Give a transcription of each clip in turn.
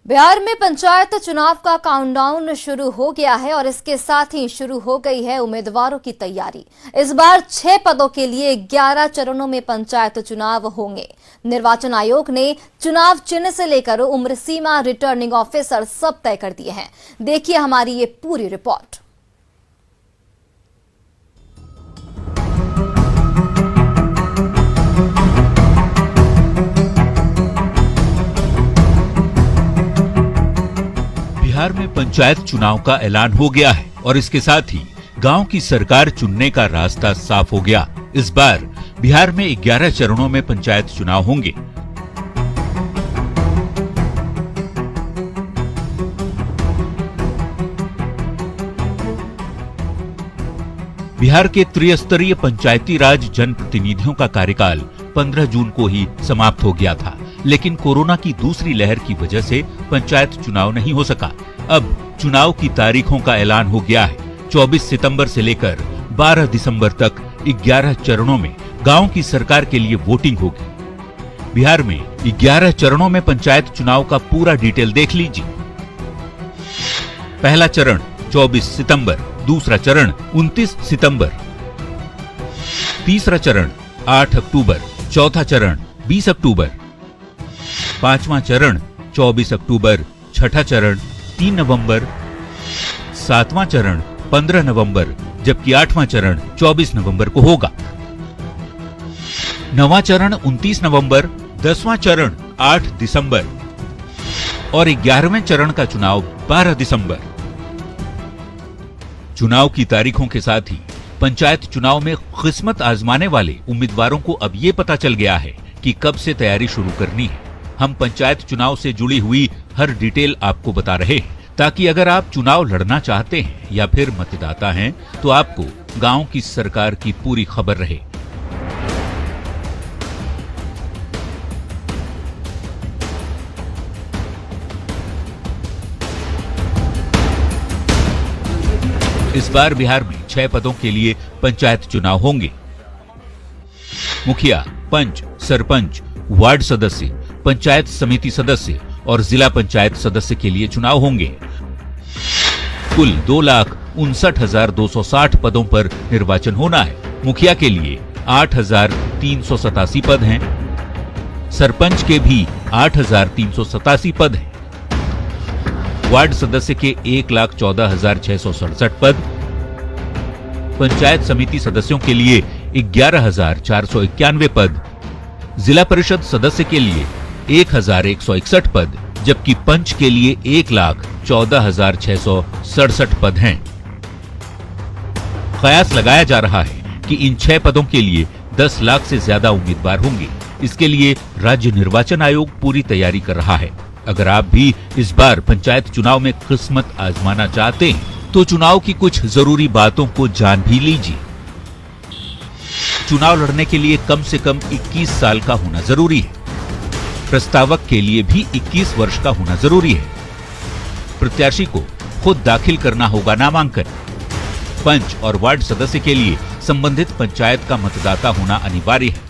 बिहार में पंचायत चुनाव का काउंटडाउन शुरू हो गया है और इसके साथ ही शुरू हो गई है उम्मीदवारों की तैयारी। इस बार 6 पदों के लिए 11 चरणों में पंचायत चुनाव होंगे। निर्वाचन आयोग ने चुनाव चिन्ह से लेकर उम्र सीमा, रिटर्निंग ऑफिसर सब तय कर दिए हैं। देखिए हमारी ये पूरी रिपोर्ट। बिहार में पंचायत चुनाव का ऐलान हो गया है और इसके साथ ही गांव की सरकार चुनने का रास्ता साफ हो गया। इस बार बिहार में 11 चरणों में पंचायत चुनाव होंगे। बिहार के त्रिस्तरीय पंचायती राज जनप्रतिनिधियों का कार्यकाल 15 जून को ही समाप्त हो गया था, लेकिन कोरोना की दूसरी लहर की वजह से पंचायत चुनाव नहीं हो सका। अब चुनाव की तारीखों का ऐलान हो गया है। 24 सितंबर से लेकर 12 दिसंबर तक 11 चरणों में गांव की सरकार के लिए वोटिंग होगी। बिहार में 11 चरणों में पंचायत चुनाव का पूरा डिटेल देख लीजिए। पहला चरण 24 सितंबर, दूसरा चरण 29 सितंबर, तीसरा चरण 8 अक्टूबर, चौथा चरण 20 अक्टूबर, पांचवा चरण 24 अक्टूबर, छठा चरण 3 नवंबर, सातवां चरण 15 नवंबर, जबकि 8वां चरण 24 नवंबर को होगा। नवां चरण 29 नवंबर, 10वां चरण 8 दिसंबर और 11वें चरण का चुनाव 12 दिसंबर। चुनाव की तारीखों के साथ ही पंचायत चुनाव में किस्मत आजमाने वाले उम्मीदवारों को अब ये पता चल गया है कि कब से तैयारी शुरू करनी है। हम पंचायत चुनाव से जुड़ी हुई हर डिटेल आपको बता रहे हैं, ताकि अगर आप चुनाव लड़ना चाहते हैं या फिर मतदाता हैं तो आपको गांव की सरकार की पूरी खबर रहे। इस बार बिहार में 6 पदों के लिए पंचायत चुनाव होंगे। मुखिया, पंच, सरपंच, वार्ड सदस्य, पंचायत समिति सदस्य और जिला पंचायत सदस्य के लिए चुनाव होंगे। कुल 2,59,260 पदों पर निर्वाचन होना है। मुखिया के लिए 8,387 पद हैं। सरपंच के भी 8,387 पद हैं। वार्ड सदस्य के 1,14,667 पद। पंचायत समिति सदस्यों के लिए 11,491 पद। जिला परिषद सदस्य के लिए 1,161 पद, जबकि पंच के लिए 1,14,667 पद हैं। कयास लगाया जा रहा है कि इन 6 पदों के लिए 10 लाख से ज्यादा उम्मीदवार होंगे। इसके लिए राज्य निर्वाचन आयोग पूरी तैयारी कर रहा है। अगर आप भी इस बार पंचायत चुनाव में किस्मत आजमाना चाहते हैं तो चुनाव की कुछ जरूरी बातों को जान भी लीजिए। चुनाव लड़ने के लिए कम से कम 21 साल का होना जरूरी है। प्रस्तावक के लिए भी 21 वर्ष का होना जरूरी है। प्रत्याशी को खुद दाखिल करना होगा नामांकन। पंच और वार्ड सदस्य के लिए संबंधित पंचायत का मतदाता होना अनिवार्य है।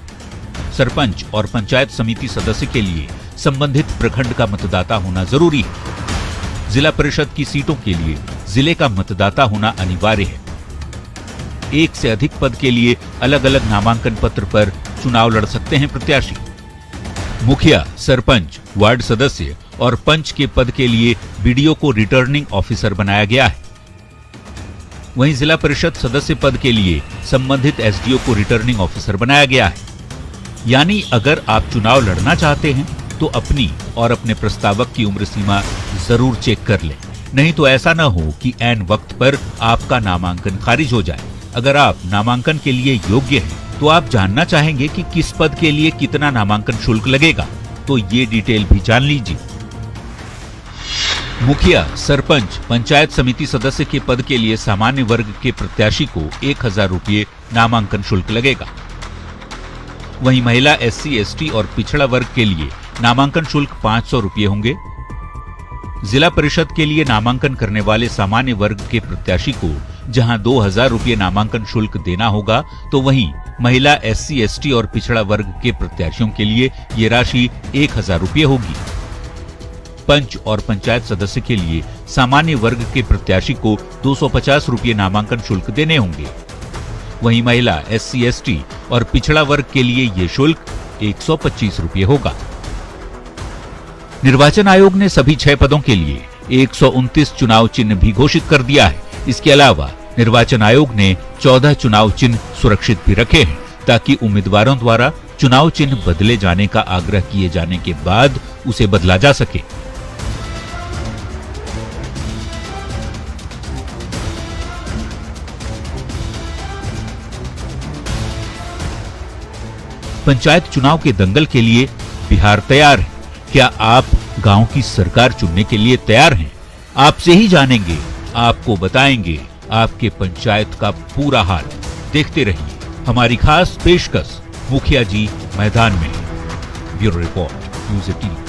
सरपंच और पंचायत समिति सदस्य के लिए संबंधित प्रखंड का मतदाता होना जरूरी है। जिला परिषद की सीटों के लिए जिले का मतदाता होना अनिवार्य है। एक से अधिक पद के लिए अलग अलग नामांकन पत्र पर चुनाव लड़ सकते हैं प्रत्याशी। मुखिया, सरपंच, वार्ड सदस्य और पंच के पद के लिए बीडीओ को रिटर्निंग ऑफिसर बनाया गया है। वहीं जिला परिषद सदस्य पद के लिए संबंधित एसडीओ को रिटर्निंग ऑफिसर बनाया गया है। यानी अगर आप चुनाव लड़ना चाहते हैं तो अपनी और अपने प्रस्तावक की उम्र सीमा जरूर चेक कर लें, नहीं तो ऐसा न हो कि ऐन वक्त पर आपका नामांकन खारिज हो जाए। अगर आप नामांकन के लिए योग्य हैं तो आप जानना चाहेंगे कि किस पद के लिए कितना नामांकन शुल्क लगेगा, तो ये डिटेल भी जान लीजिए। मुखिया, सरपंच, पंचायत समिति सदस्य के पद के लिए सामान्य वर्ग के प्रत्याशी को 1,000 रुपये नामांकन शुल्क लगेगा। वहीं महिला, एससी, एसटी और पिछड़ा वर्ग के लिए नामांकन शुल्क 500 रुपये होंगे। जिला परिषद के लिए नामांकन करने वाले सामान्य वर्ग के प्रत्याशी को जहां 2,000 रुपये नामांकन शुल्क देना होगा, तो वहीं महिला, एससी, एसटी और पिछड़ा वर्ग के प्रत्याशियों के लिए ये राशि 1,000 रुपये होगी। पंच और पंचायत सदस्य के लिए सामान्य वर्ग के प्रत्याशी को 250 रुपये नामांकन शुल्क देने होंगे। वहीं महिला, SC, ST और पिछड़ा वर्ग के लिए ये शुल्क 125 रुपये होगा। निर्वाचन आयोग ने सभी 6 पदों के लिए 129 चुनाव चिन्ह भी घोषित कर दिया है। इसके अलावा निर्वाचन आयोग ने 14 चुनाव चिन्ह सुरक्षित भी रखे हैं ताकि उम्मीदवारों द्वारा चुनाव चिन्ह बदले जाने का आग्रह किए जाने के बाद उसे बदला जा सके। पंचायत चुनाव के दंगल के लिए बिहार तैयार है। क्या आप गांव की सरकार चुनने के लिए तैयार हैं? आपसे ही जानेंगे, आपको बताएंगे आपके पंचायत का पूरा हाल। देखते रहिए हमारी खास पेशकश, मुखिया जी मैदान में। Bureau report, news 18।